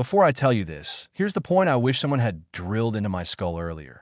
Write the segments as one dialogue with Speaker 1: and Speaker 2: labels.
Speaker 1: Before I tell you this, here's the point I wish someone had drilled into my skull earlier.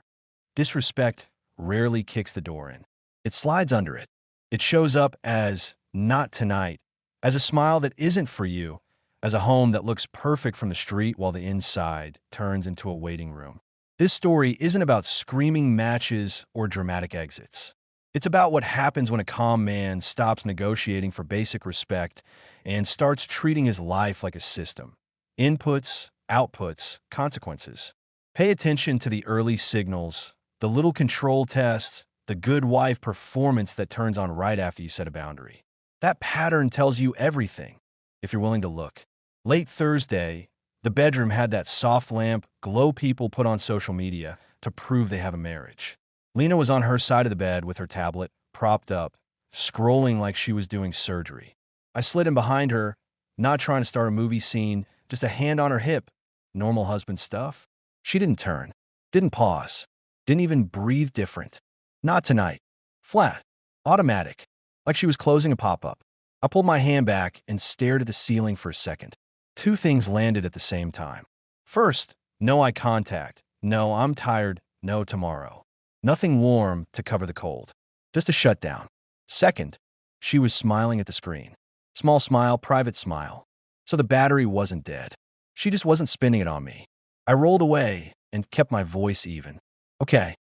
Speaker 1: Disrespect rarely kicks the door in. It slides under it. It shows up as not tonight, as a smile that isn't for you, as a home that looks perfect from the street while the inside turns into a waiting room. This story isn't about screaming matches or dramatic exits. It's about what happens when a calm man stops negotiating for basic respect and starts treating his life like a system. Inputs, outputs, consequences. Pay attention to the early signals, the little control tests, the good wife performance that turns on right after you set a boundary. That pattern tells you everything, if you're willing to look. Late Thursday, the bedroom had that soft lamp glow people put on social media to prove they have a marriage. Lena was on her side of the bed with her tablet, propped up, scrolling like she was doing surgery. I slid in behind her, not trying to start a movie scene, just a hand on her hip. Normal husband stuff. She didn't turn, didn't pause, didn't even breathe different. Not tonight. Flat. Automatic. Like she was closing a pop-up. I pulled my hand back and stared at the ceiling for a second. Two things landed at the same time. First, no eye contact. No, I'm tired. No, tomorrow. Nothing warm to cover the cold. Just a shutdown. Second, she was smiling at the screen. Small smile, private smile. So the battery wasn't dead. She just wasn't spinning it on me. I rolled away and kept my voice even. Okay.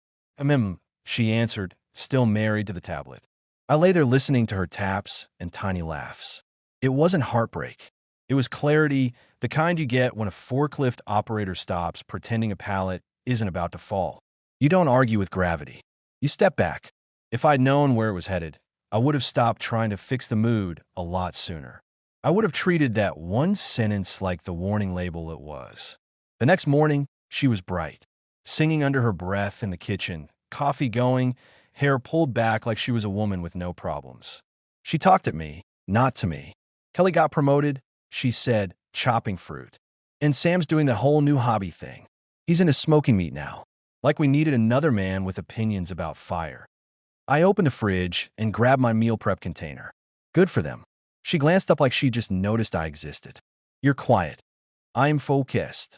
Speaker 1: She answered, still married to the tablet. I lay there listening to her taps and tiny laughs. It wasn't heartbreak. It was clarity, the kind you get when a forklift operator stops pretending a pallet isn't about to fall. You don't argue with gravity. You step back. If I'd known where it was headed, I would have stopped trying to fix the mood a lot sooner. I would have treated that one sentence like the warning label it was. The next morning, she was bright, singing under her breath in the kitchen, coffee going, hair pulled back like she was a woman with no problems. She talked at me, not to me. Kelly got promoted, she said, chopping fruit. And Sam's doing the whole new hobby thing. He's into smoking meat now. Like we needed another man with opinions about fire. I opened the fridge and grabbed my meal prep container. Good for them. She glanced up like she just noticed I existed. You're quiet. I'm focused.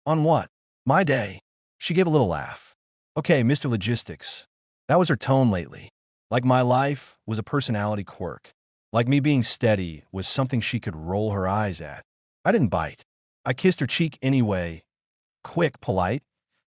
Speaker 1: On what? My day. She gave a little laugh. Okay, Mr. Logistics. That was her tone lately. Like my life was a personality quirk. Like me being steady was something she could roll her eyes at. I didn't bite. I kissed her cheek anyway. Quick, polite.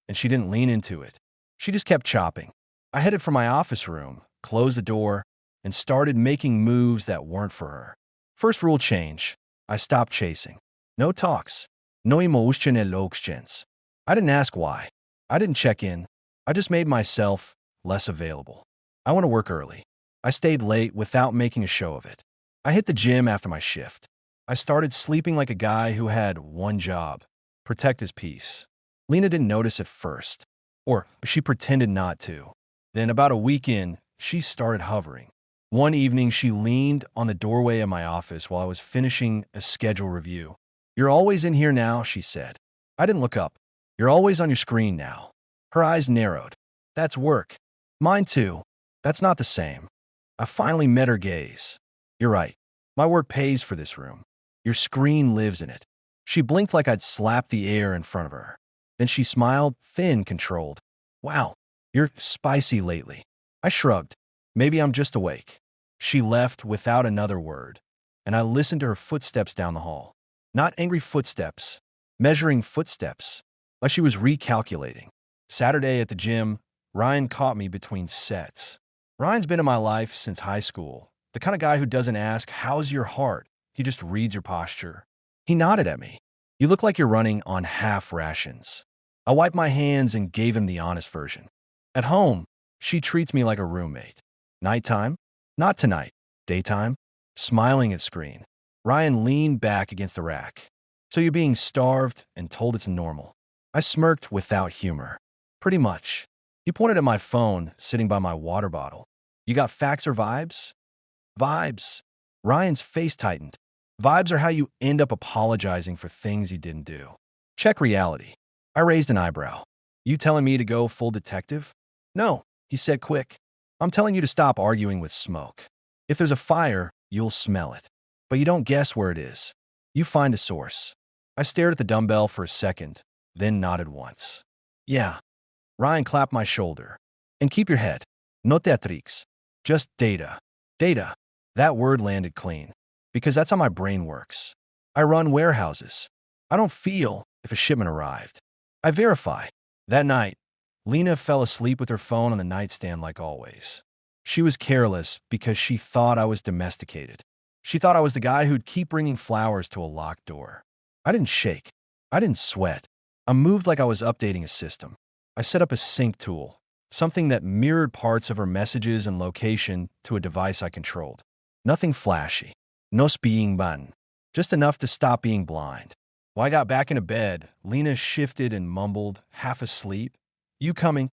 Speaker 1: And she didn't lean into it. She just kept chopping. I headed for my office room, closed the door, and started making moves that weren't for her. First rule change. I stopped chasing. No talks. No emotional exchange. I didn't ask why. I didn't check in. I just made myself less available. I want to work early. I stayed late without making a show of it. I hit the gym after my shift. I started sleeping like a guy who had one job: protect his peace. Lena didn't notice at first, or she pretended not to. Then about a week in, she started hovering. One evening, she leaned on the doorway of my office while I was finishing a schedule review. You're always in here now, she said. I didn't look up. You're always on your screen now. Her eyes narrowed. That's work. Mine too. That's not the same. I finally met her gaze. You're right. My work pays for this room. Your screen lives in it. She blinked like I'd slapped the air in front of her. Then she smiled, thin, controlled. Wow, you're spicy lately. I shrugged. Maybe I'm just awake. She left without another word, and I listened to her footsteps down the hall. Not angry footsteps, measuring footsteps, like she was recalculating. Saturday at the gym, Ryan caught me between sets. Ryan's been in my life since high school, the kind of guy who doesn't ask, how's your heart? He just reads your posture. He nodded at me. You look like you're running on half rations. I wiped my hands and gave him the honest version. At home, she treats me like a roommate. Nighttime? Not tonight. Daytime? Smiling at screen. Ryan leaned back against the rack. So you're being starved and told it's normal. I smirked without humor. Pretty much. He pointed at my phone sitting by my water bottle. You got facts or vibes? Vibes. Ryan's face tightened. Vibes are how you end up apologizing for things you didn't do. Check reality. I raised an eyebrow. You telling me to go full detective? No, he said quick. I'm telling you to stop arguing with smoke. If there's a fire, you'll smell it. But you don't guess where it is. You find a source. I stared at the dumbbell for a second, then nodded once. Yeah. Ryan clapped my shoulder. And keep your head. No teatrics. Just data. Data. That word landed clean. Because that's how my brain works. I run warehouses. I don't feel if a shipment arrived. I verify. That night, Lena fell asleep with her phone on the nightstand like always. She was careless because she thought I was domesticated. She thought I was the guy who'd keep bringing flowers to a locked door. I didn't shake. I didn't sweat. I moved like I was updating a system. I set up a sync tool, something that mirrored parts of her messages and location to a device I controlled. Nothing flashy. No being button. Just enough to stop being blind. When I got back into bed, Lena shifted and mumbled, half asleep. You coming?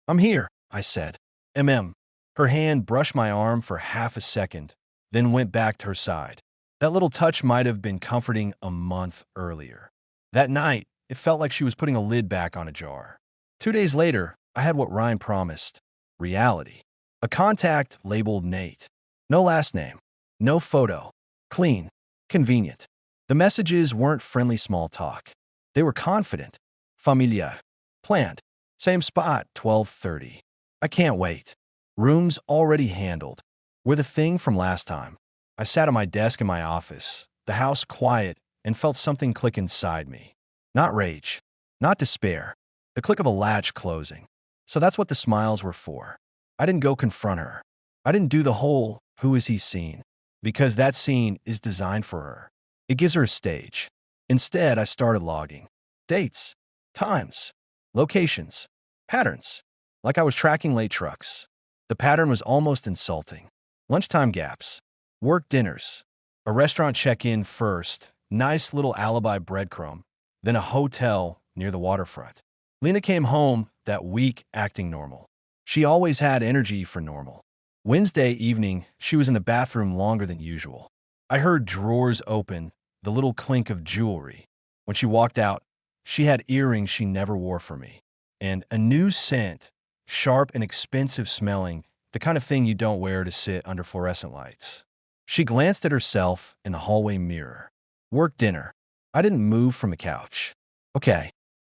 Speaker 1: I'm here, I said. Her hand brushed my arm for half a second, then went back to her side. That little touch might have been comforting a month earlier. That night, it felt like she was putting a lid back on a jar. 2 days later, I had what Ryan promised. Reality. A contact labeled Nate. No last name. No photo. Clean. Convenient. The messages weren't friendly small talk. They were confident. Familiar. Planned. Same spot, 12:30. I can't wait. Rooms already handled. We're the thing from last time. I sat at my desk in my office, the house quiet, and felt something click inside me. Not rage. Not despair. The click of a latch closing. So that's what the smiles were for. I didn't go confront her. I didn't do the whole, who is he scene? Because that scene is designed for her. It gives her a stage. Instead, I started logging. Dates. Times. Locations. Patterns. Like I was tracking late trucks. The pattern was almost insulting. Lunchtime gaps. Work dinners. A restaurant check-in first. Nice little alibi breadcrumb. Then a hotel near the waterfront. Lena came home that week acting normal. She always had energy for normal. Wednesday evening, she was in the bathroom longer than usual. I heard drawers open, the little clink of jewelry. When she walked out, she had earrings she never wore for me. And a new scent, sharp and expensive smelling, the kind of thing you don't wear to sit under fluorescent lights. She glanced at herself in the hallway mirror. Work dinner. I didn't move from the couch. Okay.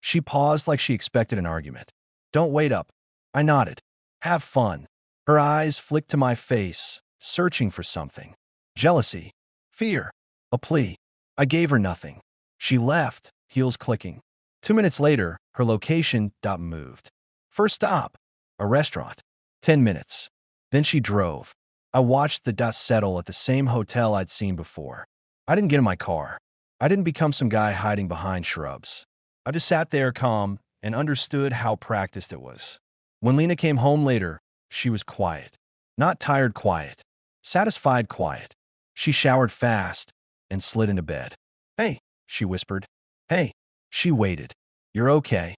Speaker 1: She paused like she expected an argument. Don't wait up. I nodded. Have fun. Her eyes flicked to my face, searching for something. Jealousy. Fear. A plea. I gave her nothing. She left, heels clicking. 2 minutes later, her location moved. First stop. A restaurant. 10 minutes. Then she drove. I watched the dust settle at the same hotel I'd seen before. I didn't get in my car. I didn't become some guy hiding behind shrubs. I just sat there calm and understood how practiced it was. When Lena came home later, she was quiet. Not tired quiet. Satisfied quiet. She showered fast and slid into bed. Hey, she whispered. Hey. She waited. You're okay.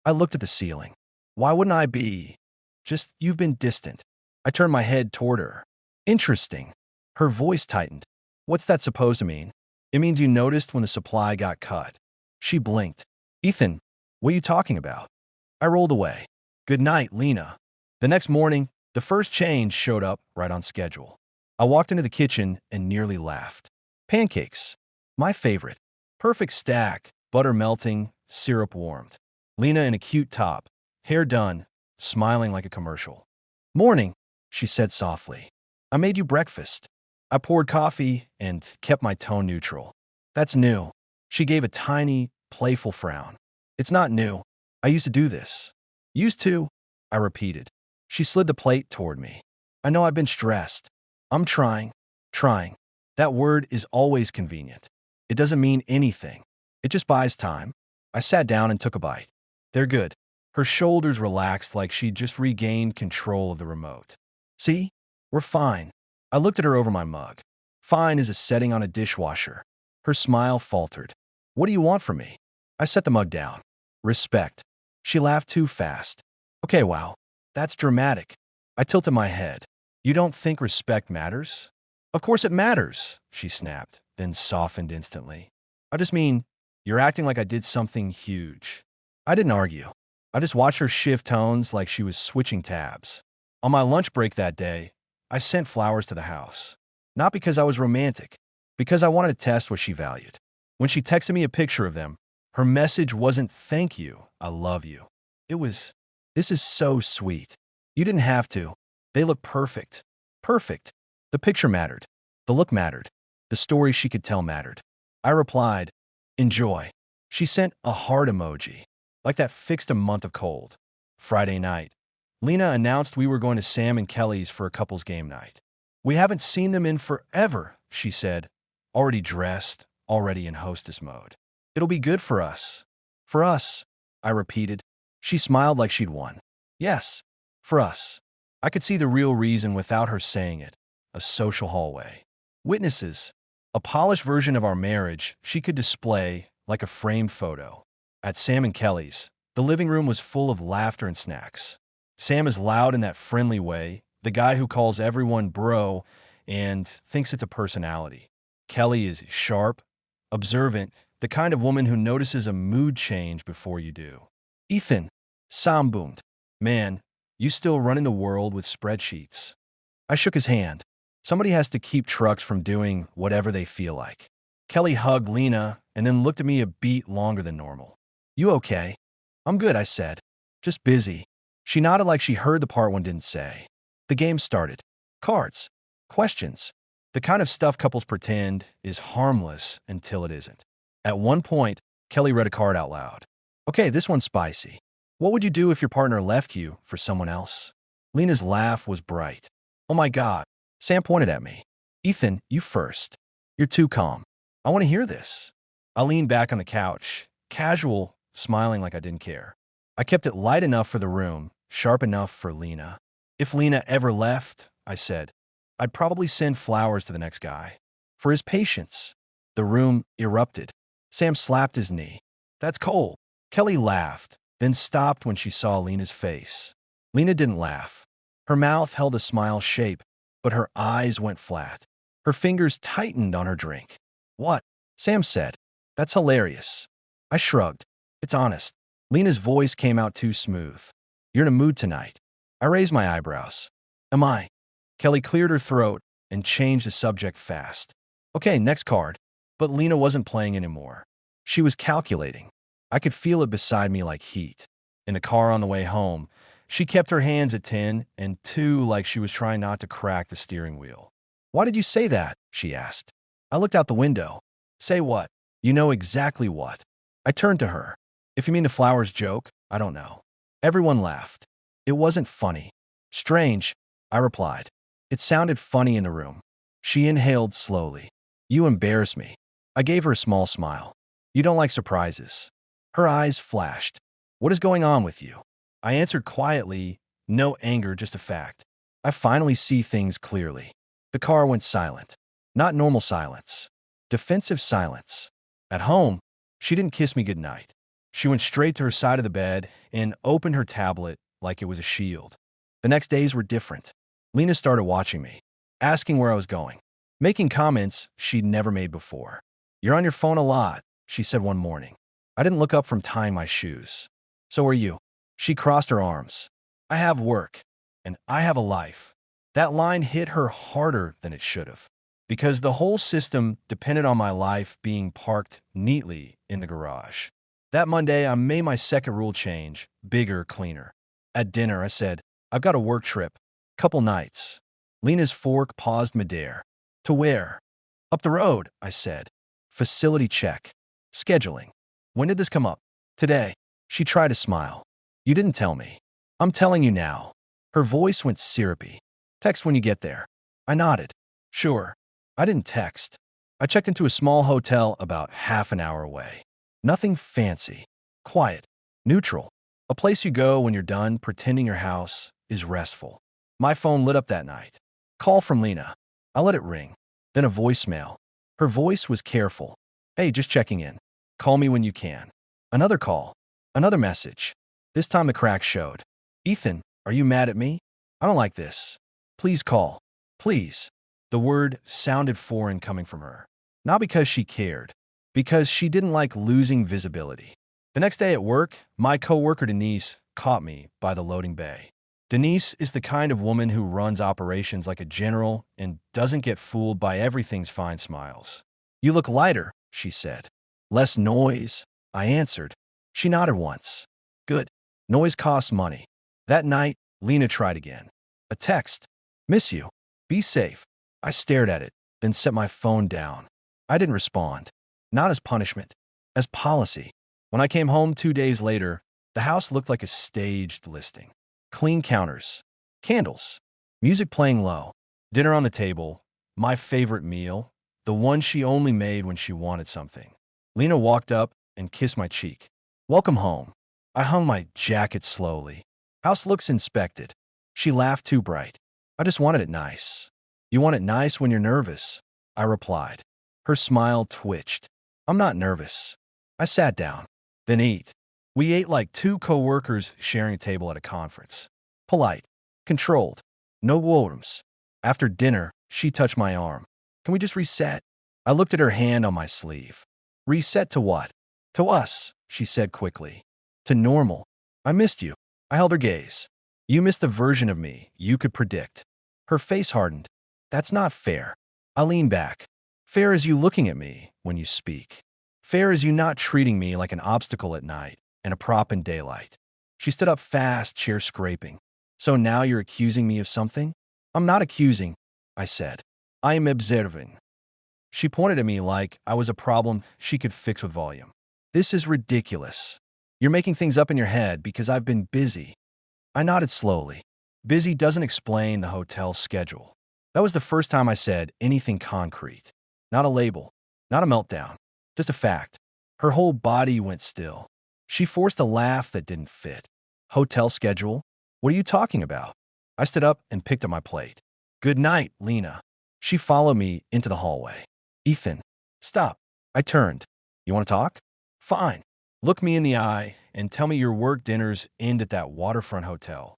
Speaker 1: I looked at the ceiling. Why wouldn't I be? Just, you've been distant. I turned my head toward her. Interesting. Her voice tightened. What's that supposed to mean? It means you noticed when the supply got cut. She blinked. Ethan, what are you talking about? I rolled away. Good night, Lena. The next morning, the first change showed up right on schedule. I walked into the kitchen and nearly laughed. Pancakes. My favorite. Perfect stack, butter melting, syrup warmed. Lena in a cute top, hair done, smiling like a commercial. Morning, she said softly. I made you breakfast. I poured coffee and kept my tone neutral. That's new. She gave a tiny, playful frown. It's not new. I used to do this. Used to, I repeated. She slid the plate toward me. I know I've been stressed. I'm trying. That word is always convenient. It doesn't mean anything. It just buys time. I sat down and took a bite. They're good. Her shoulders relaxed like she'd just regained control of the remote. See? We're fine. I looked at her over my mug. Fine is a setting on a dishwasher. Her smile faltered. What do you want from me? I set the mug down. Respect. She laughed too fast. Okay, wow. That's dramatic. I tilted my head. You don't think respect matters? Of course it matters, she snapped, then softened instantly. I just mean, you're acting like I did something huge. I didn't argue. I just watched her shift tones like she was switching tabs. On my lunch break that day, I sent flowers to the house. Not because I was romantic, because I wanted to test what she valued. When she texted me a picture of them, her message wasn't "thank you, I love you." It was, "This is so sweet. You didn't have to. They look perfect." Perfect. The picture mattered. The look mattered. The story she could tell mattered. I replied, "Enjoy." She sent a heart emoji, like that fixed a month of cold. Friday night, Lena announced we were going to Sam and Kelly's for a couple's game night. "We haven't seen them in forever," she said, already dressed, already in hostess mode. "It'll be good for us." "For us," I repeated. She smiled like she'd won. "Yes, for us." I could see the real reason without her saying it. A social hallway. Witnesses. A polished version of our marriage she could display like a framed photo. At Sam and Kelly's, the living room was full of laughter and snacks. Sam is loud in that friendly way, the guy who calls everyone bro and thinks it's a personality. Kelly is sharp, observant, the kind of woman who notices a mood change before you do. Ethan, Sam boomed. "Man, you still running the world with spreadsheets." I shook his hand. Somebody has to keep trucks from doing whatever they feel like. Kelly hugged Lena and then looked at me a beat longer than normal. "You okay?" "I'm good," I said. "Just busy." She nodded like she heard the part one didn't say. The game started. Cards. Questions. The kind of stuff couples pretend is harmless until it isn't. At one point, Kelly read a card out loud. "Okay, this one's spicy. What would you do if your partner left you for someone else?" Lena's laugh was bright. "Oh my God." Sam pointed at me. "Ethan, you first. You're too calm. I want to hear this." I leaned back on the couch, casual, smiling like I didn't care. I kept it light enough for the room, sharp enough for Lena. "If Lena ever left," I said, "I'd probably send flowers to the next guy. For his patience." The room erupted. Sam slapped his knee. "That's cold." Kelly laughed, then stopped when she saw Lena's face. Lena didn't laugh. Her mouth held a smile shape, but her eyes went flat. Her fingers tightened on her drink. "What?" Sam said. "That's hilarious." I shrugged. "It's honest." Lena's voice came out too smooth. "You're in a mood tonight." I raised my eyebrows. "Am I?" Kelly cleared her throat and changed the subject fast. "Okay, next card." But Lena wasn't playing anymore. She was calculating. I could feel it beside me like heat. In the car on the way home, she kept her hands at 10 and 2 like she was trying not to crack the steering wheel. "Why did you say that?" she asked. I looked out the window. "Say what?" "You know exactly what." I turned to her. "If you mean the flowers joke, I don't know." Everyone laughed. It wasn't funny. "Strange," I replied. It sounded funny in the room. She inhaled slowly. "You embarrass me." I gave her a small smile. "You don't like surprises." Her eyes flashed. "What is going on with you?" I answered quietly, no anger, just a fact. "I finally see things clearly." The car went silent. Not normal silence. Defensive silence. At home, she didn't kiss me goodnight. She went straight to her side of the bed and opened her tablet like it was a shield. The next days were different. Lena started watching me, asking where I was going, making comments she'd never made before. "You're on your phone a lot," she said one morning. I didn't look up from tying my shoes. "So are you." She crossed her arms. "I have work, and I have a life." That line hit her harder than it should have, because the whole system depended on my life being parked neatly in the garage. That Monday, I made my second rule change, bigger, cleaner. At dinner, I said, "I've got a work trip. Couple nights." Lena's fork paused midair. "To where?" "Up the road," I said. Facility check. Scheduling. "When did this come up?" "Today." She tried to smile. "You didn't tell me." "I'm telling you now." Her voice went syrupy. "Text when you get there." I nodded. "Sure." I didn't text. I checked into a small hotel about half an hour away. Nothing fancy. Quiet. Neutral. A place you go when you're done pretending your house is restful. My phone lit up that night. Call from Lena. I let it ring. Then a voicemail. Her voice was careful. "Hey, just checking in. Call me when you can." Another call. Another message. This time the crack showed. "Ethan, are you mad at me? I don't like this. Please call. Please." The word sounded foreign coming from her. Not because she cared, because she didn't like losing visibility. The next day at work, my coworker Denise caught me by the loading bay. Denise is the kind of woman who runs operations like a general and doesn't get fooled by everything's fine smiles. "You look lighter," she said. Less noise, I answered. She nodded once. Good. Noise costs money. That night, Lena tried again. A text. Miss you. Be safe. I stared at it, then set my phone down. I didn't respond. Not as punishment, as policy. When I came home 2 days later, the house looked like a staged listing. Clean counters, candles, music playing low, dinner on the table, my favorite meal, the one she only made when she wanted something. Lena walked up and kissed my cheek. Welcome home. I hung my jacket slowly. House looks inspected. She laughed too bright. I just wanted it nice. You want it nice when you're nervous, I replied. Her smile twitched. I'm not nervous. I sat down. Then eat. We ate like two co-workers sharing a table at a conference. Polite. Controlled. No wodoms. After dinner, she touched my arm. Can we just reset? I looked at her hand on my sleeve. Reset to what? To us, she said quickly. To normal. I missed you. I held her gaze. You missed the version of me you could predict. Her face hardened. That's not fair. I leaned back. Fair is you looking at me when you speak. Fair is you not treating me like an obstacle at night and a prop in daylight. She stood up fast, chair scraping. So now you're accusing me of something? I'm not accusing, I said. I am observing. She pointed at me like I was a problem she could fix with volume. This is ridiculous. You're making things up in your head because I've been busy. I nodded slowly. Busy doesn't explain the hotel schedule. That was the first time I said anything concrete. Not a label, not a meltdown, just a fact. Her whole body went still. She forced a laugh that didn't fit. Hotel schedule? What are you talking about? I stood up and picked up my plate. Good night, Lena. She followed me into the hallway. Ethan, stop. I turned. You want to talk? Fine. Look me in the eye and tell me your work dinners end at that waterfront hotel.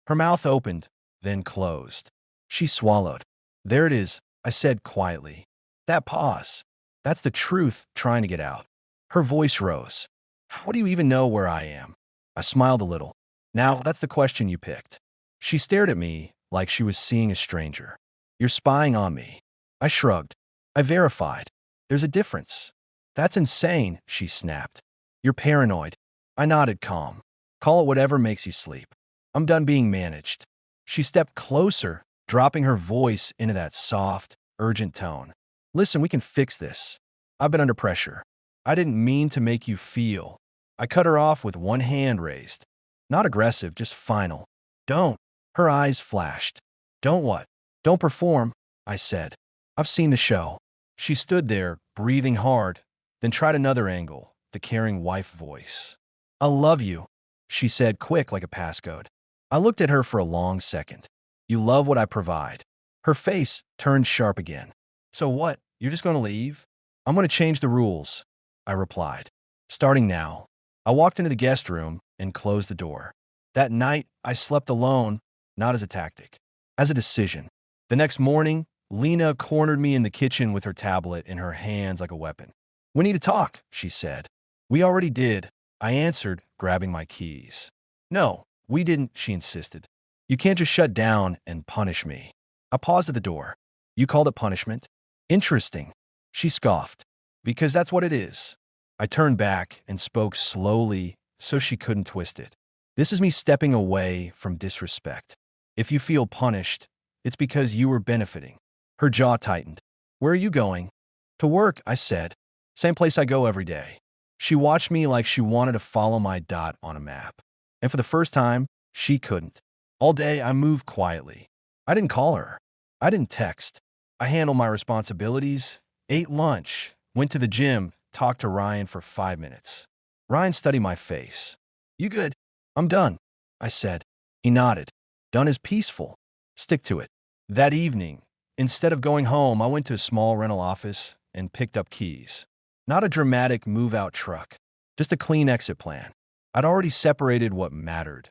Speaker 1: Her mouth opened, then closed. She swallowed. There it is, I said quietly. That pause. That's the truth trying to get out. Her voice rose. How do you even know where I am? I smiled a little. Now, that's the question you picked. She stared at me like she was seeing a stranger. You're spying on me. I shrugged. I verified. There's a difference. That's insane, she snapped. You're paranoid. I nodded calm. Call it whatever makes you sleep. I'm done being managed. She stepped closer, dropping her voice into that soft, urgent tone. Listen, we can fix this. I've been under pressure. I didn't mean to make you feel. I cut her off with one hand raised. Not aggressive, just final. Don't. Her eyes flashed. Don't what? Don't perform, I said. I've seen the show. She stood there, breathing hard, then tried another angle, the caring wife voice. I love you, she said quick like a passcode. I looked at her for a long second. You love what I provide. Her face turned sharp again. So what? You're just going to leave? I'm going to change the rules, I replied. Starting now. I walked into the guest room and closed the door. That night, I slept alone, not as a tactic, as a decision. The next morning, Lena cornered me in the kitchen with her tablet in her hands like a weapon. We need to talk, she said. We already did, I answered, grabbing my keys. No, we didn't, she insisted. You can't just shut down and punish me. I paused at the door. You called it punishment? Interesting, she scoffed. Because that's what it is. I turned back and spoke slowly so she couldn't twist it. This is me stepping away from disrespect. If you feel punished, it's because you were benefiting. Her jaw tightened. Where are you going? To work, I said. Same place I go every day. She watched me like she wanted to follow my dot on a map. And for the first time, she couldn't. All day, I moved quietly. I didn't call her. I didn't text. I handled my responsibilities, ate lunch, went to the gym, talked to Ryan for 5 minutes. Ryan studied my face. You good? I'm done, I said. He nodded. Done is peaceful. Stick to it. That evening, instead of going home, I went to a small rental office and picked up keys. Not a dramatic move-out truck, just a clean exit plan. I'd already separated what mattered.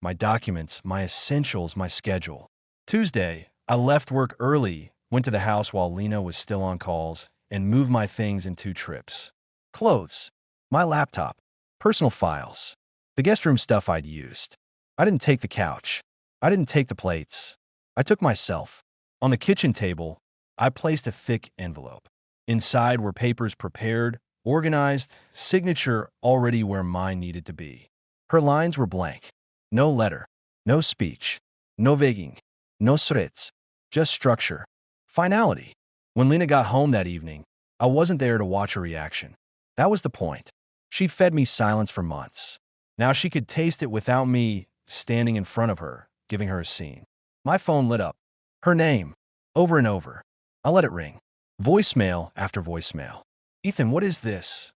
Speaker 1: My documents, my essentials, my schedule. Tuesday, I left work early, went to the house while Lena was still on calls, and moved my things in 2 trips. Clothes, my laptop, personal files, the guest room stuff I'd used. I didn't take the couch. I didn't take the plates. I took myself. On the kitchen table, I placed a thick envelope. Inside were papers prepared, organized, signature already where mine needed to be. Her lines were blank. No letter, no speech, no vaguing, no threats, just structure. Finality. When Lena got home that evening, I wasn't there to watch her reaction. That was the point. She fed me silence for months. Now she could taste it without me standing in front of her, giving her a scene. My phone lit up. Her name. Over and over. I let it ring. Voicemail after voicemail. Ethan, what is this?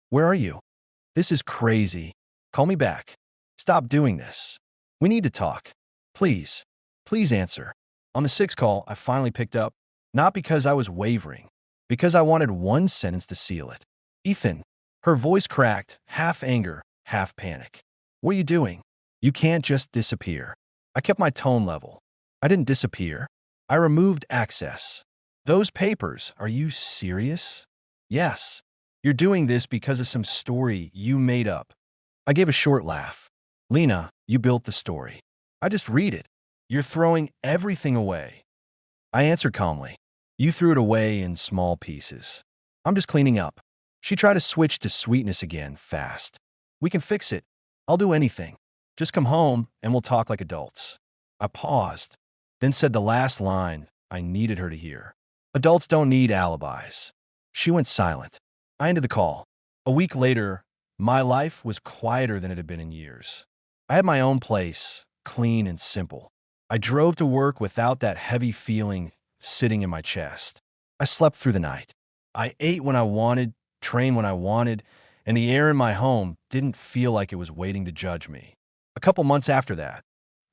Speaker 1: Where are you? This is crazy. Call me back. Stop doing this. We need to talk. Please. Please answer. On the sixth call, I finally picked up, not because I was wavering, because I wanted one sentence to seal it. Ethan. Her voice cracked, half anger, half panic. What are you doing? You can't just disappear. I kept my tone level. I didn't disappear. I removed access. Those papers, are you serious? Yes. You're doing this because of some story you made up. I gave a short laugh. Lena, you built the story. I just read it. You're throwing everything away. I answered calmly. You threw it away in small pieces. I'm just cleaning up. She tried to switch to sweetness again, fast. We can fix it. I'll do anything. Just come home and we'll talk like adults. I paused, then said the last line I needed her to hear. Adults don't need alibis. She went silent. I ended the call. A week later, my life was quieter than it had been in years. I had my own place, clean and simple. I drove to work without that heavy feeling sitting in my chest. I slept through the night. I ate when I wanted, trained when I wanted, and the air in my home didn't feel like it was waiting to judge me. A couple months after that,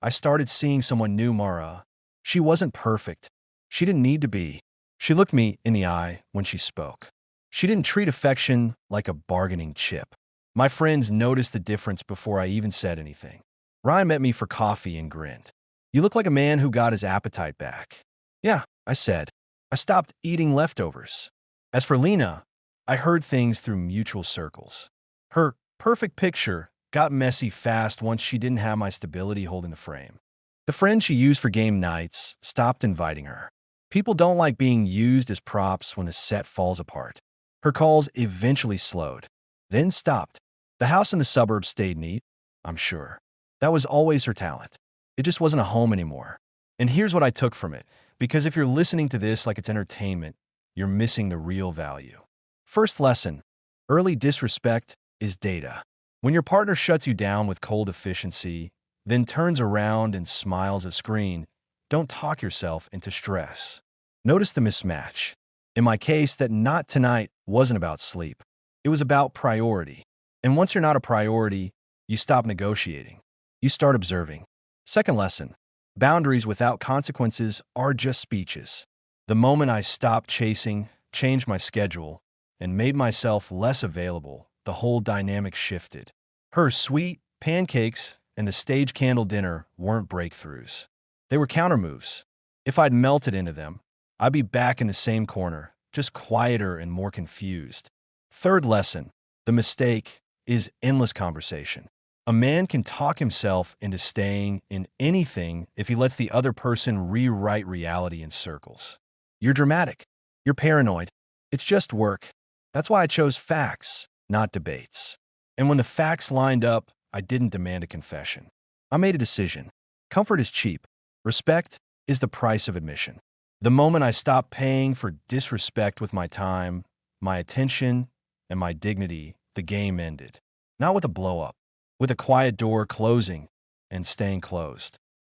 Speaker 1: I started seeing someone new, Mara. She wasn't perfect. She didn't need to be. She looked me in the eye when she spoke. She didn't treat affection like a bargaining chip. My friends noticed the difference before I even said anything. Ryan met me for coffee and grinned. You look like a man who got his appetite back. Yeah, I said. I stopped eating leftovers. As for Lena, I heard things through mutual circles. Her perfect picture got messy fast once she didn't have my stability holding the frame. The friends she used for game nights stopped inviting her. People don't like being used as props when the set falls apart. Her calls eventually slowed, then stopped. The house in the suburbs stayed neat, I'm sure. That was always her talent. It just wasn't a home anymore. And here's what I took from it, because if you're listening to this like it's entertainment, you're missing the real value. First lesson, early disrespect is data. When your partner shuts you down with cold efficiency, then turns around and smiles at screen, don't talk yourself into stress. Notice the mismatch. In my case, that not tonight wasn't about sleep. It was about priority. And once you're not a priority, you stop negotiating. You start observing. Second lesson, boundaries without consequences are just speeches. The moment I stopped chasing, changed my schedule, and made myself less available, the whole dynamic shifted. Her sweet pancakes and the stage candle dinner weren't breakthroughs. They were countermoves. If I'd melted into them, I'd be back in the same corner, just quieter and more confused. Third lesson, the mistake is endless conversation. A man can talk himself into staying in anything if he lets the other person rewrite reality in circles. You're dramatic. You're paranoid. It's just work. That's why I chose facts, not debates. And when the facts lined up, I didn't demand a confession. I made a decision. Comfort is cheap. Respect is the price of admission. The moment I stopped paying for disrespect with my time, my attention, and my dignity, the game ended. Not with a blow-up, with a quiet door closing and staying closed.